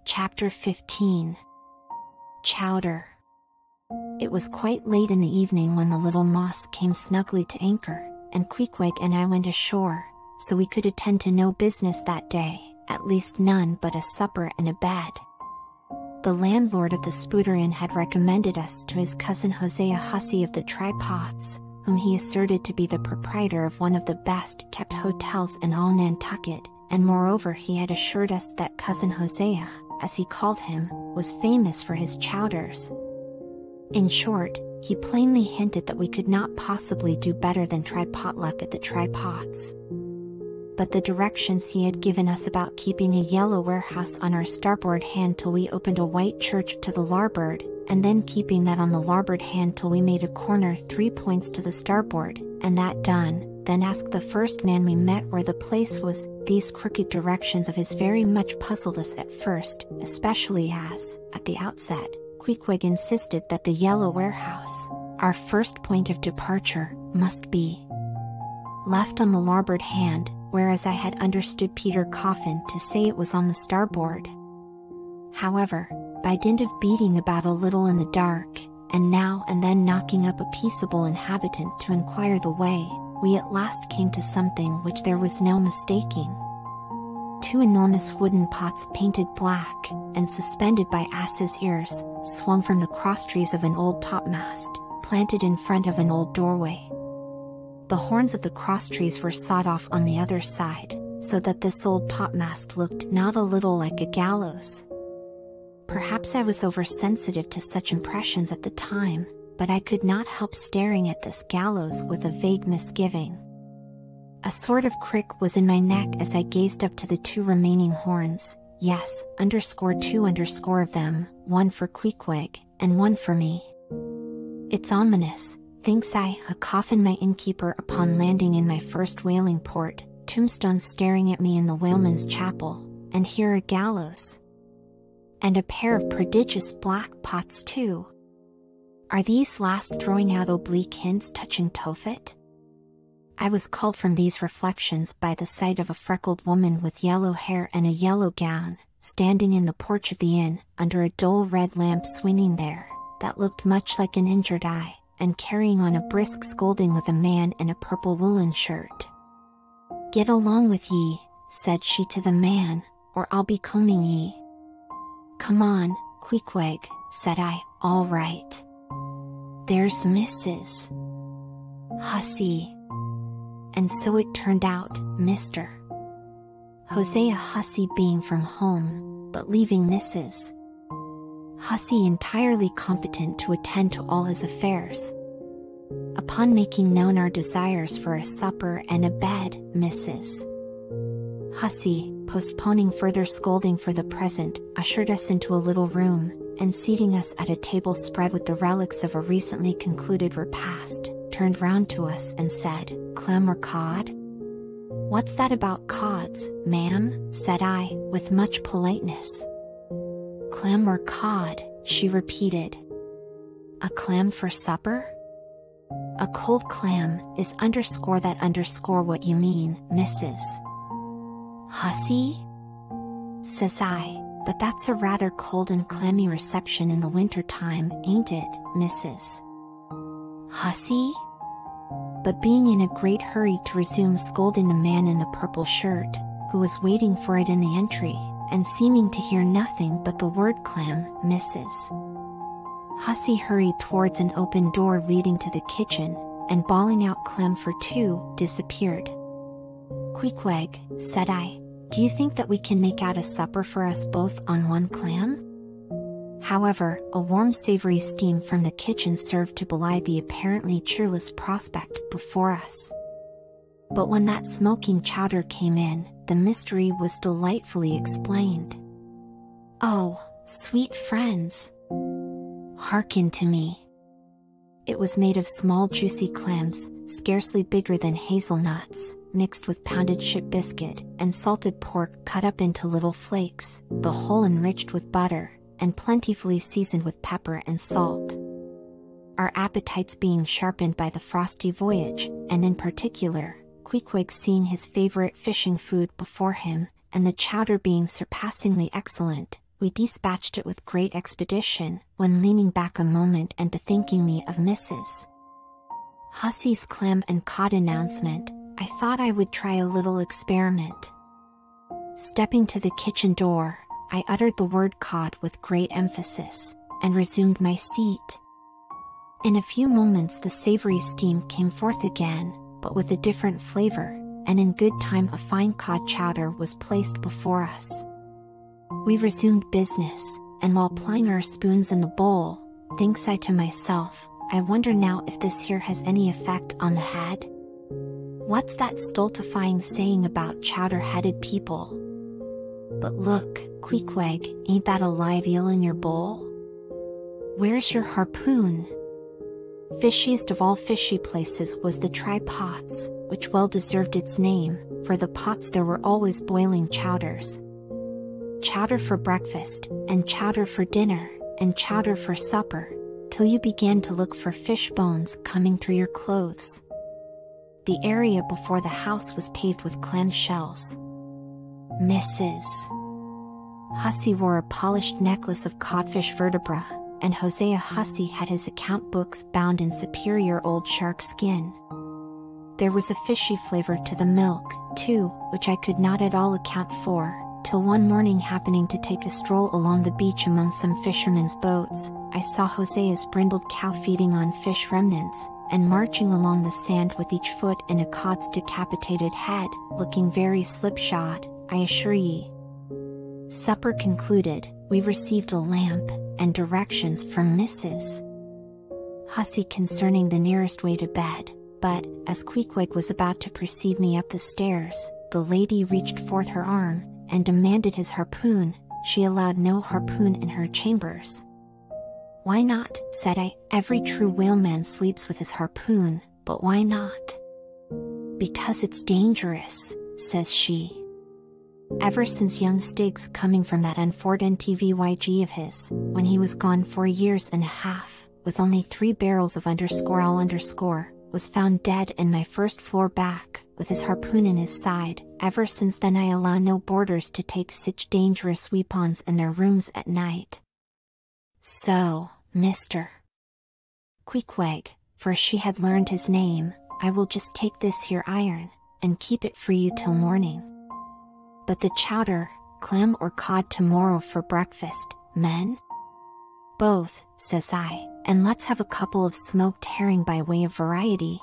Chapter 15. Chowder. It was quite late in the evening when the little moss came snugly to anchor, and Queequeg and I went ashore, so we could attend to no business that day, at least none but a supper and a bed. The landlord of the Spooder Inn had recommended us to his cousin Hosea Hussey of the Tripods, whom he asserted to be the proprietor of one of the best-kept hotels in all Nantucket, and moreover he had assured us that cousin Hosea, as he called him, was famous for his chowders. In short, he plainly hinted that we could not possibly do better than try potluck at the Tripods. But the directions he had given us about keeping a yellow warehouse on our starboard hand till we opened a white church to the larboard, and then keeping that on the larboard hand till we made a corner 3 points to the starboard, and that done, then ask the first man we met where the place was. These crooked directions of his very much puzzled us at first, especially as, at the outset, Queequeg insisted that the yellow warehouse, our first point of departure, must be left on the larboard hand, whereas I had understood Peter Coffin to say it was on the starboard. However, by dint of beating about a little in the dark, and now and then knocking up a peaceable inhabitant to inquire the way, we at last came to something which there was no mistaking. 2 enormous wooden pots painted black, and suspended by asses' ears, swung from the crosstrees of an old topmast, planted in front of an old doorway. The horns of the crosstrees were sawed off on the other side, so that this old topmast looked not a little like a gallows. Perhaps I was oversensitive to such impressions at the time, but I could not help staring at this gallows with a vague misgiving. A sort of crick was in my neck as I gazed up to the 2 remaining horns, yes, _2 of them, one for Queequeg, and one for me. It's ominous, thinks I, a coffin my innkeeper upon landing in my first whaling port, tombstones staring at me in the whaleman's chapel, and here a gallows. And a pair of prodigious black pots too. Are these last throwing out oblique hints touching Tophet? I was called from these reflections by the sight of a freckled woman with yellow hair and a yellow gown, standing in the porch of the inn, under a dull red lamp swinging there, that looked much like an injured eye, and carrying on a brisk scolding with a man in a purple woolen shirt. "Get along with ye," said she to the man, "or I'll be combing ye." "Come on, Queequeg," said I, "all right. There's Mrs. Hussey." And so it turned out, Mr. Hosea Hussey being from home, but leaving Mrs. Hussey entirely competent to attend to all his affairs. Upon making known our desires for a supper and a bed, Mrs. Hussey, postponing further scolding for the present, ushered us into a little room, and seating us at a table spread with the relics of a recently concluded repast, turned round to us and said, "Clam or cod?" "What's that about cods, ma'am?" said I, with much politeness. "Clam or cod," she repeated. "A clam for supper?" "A cold clam is what you mean, Mrs. Hussey?" says I, "but that's a rather cold and clammy reception in the winter time, ain't it, Mrs. Hussey?" But being in a great hurry to resume scolding the man in the purple shirt, who was waiting for it in the entry, and seeming to hear nothing but the word clam, Mrs. Hussey hurried towards an open door leading to the kitchen, and bawling out "clam for 2, disappeared. "Queequeg," said I, "do you think that we can make out a supper for us both on 1 clam?" However, a warm savory steam from the kitchen served to belie the apparently cheerless prospect before us. But when that smoking chowder came in, the mystery was delightfully explained. "Oh, sweet friends, hearken to me." It was made of small juicy clams, scarcely bigger than hazelnuts, mixed with pounded ship biscuit, and salted pork cut up into little flakes, the whole enriched with butter, and plentifully seasoned with pepper and salt. Our appetites being sharpened by the frosty voyage, and in particular, Queequeg seeing his favorite fishing food before him, and the chowder being surpassingly excellent, we dispatched it with great expedition, when leaning back a moment and bethinking me of Mrs. Hussey's clam and cod announcement, I thought I would try a little experiment. Stepping to the kitchen door, I uttered the word cod with great emphasis, and resumed my seat. In a few moments the savory steam came forth again, but with a different flavor, and in good time a fine cod chowder was placed before us. We resumed business, and while plying our spoons in the bowl, thinks I to myself, I wonder now if this here has any effect on the head? What's that stultifying saying about chowder-headed people? But look, Queequeg, ain't that a live eel in your bowl? Where's your harpoon? Fishiest of all fishy places was the try-pots, which well deserved its name, for the pots there were always boiling chowders. Chowder for breakfast, and chowder for dinner, and chowder for supper, till you began to look for fish bones coming through your clothes. The area before the house was paved with clam shells. Mrs. Hussey wore a polished necklace of codfish vertebra, and Hosea Hussey had his account books bound in superior old shark skin. There was a fishy flavor to the milk, too, which I could not at all account for, till one morning happening to take a stroll along the beach among some fishermen's boats, I saw Hosea's brindled cow feeding on fish remnants, and marching along the sand with each foot in a cod's decapitated head, looking very slipshod, I assure ye. Supper concluded, we received a lamp, and directions from Mrs. Hussey concerning the nearest way to bed, but, as Queequeg was about to precede me up the stairs, the lady reached forth her arm, and demanded his harpoon. She allowed no harpoon in her chambers. Why not, said I, every true whaleman sleeps with his harpoon, but why not? Because it's dangerous, says she. Ever since young Stiggs coming from that unfortunate TVYG of his, when he was gone 4 years and a half, with only 3 barrels of _all_, was found dead in my first floor back, with his harpoon in his side, ever since then I allow no boarders to take such dangerous weapons in their rooms at night. So, Mr. Queequeg, for she had learned his name, I will just take this here iron, and keep it for you till morning. But the chowder, clam or cod tomorrow for breakfast, men? Both, says I, and let's have a couple of smoked herring by way of variety.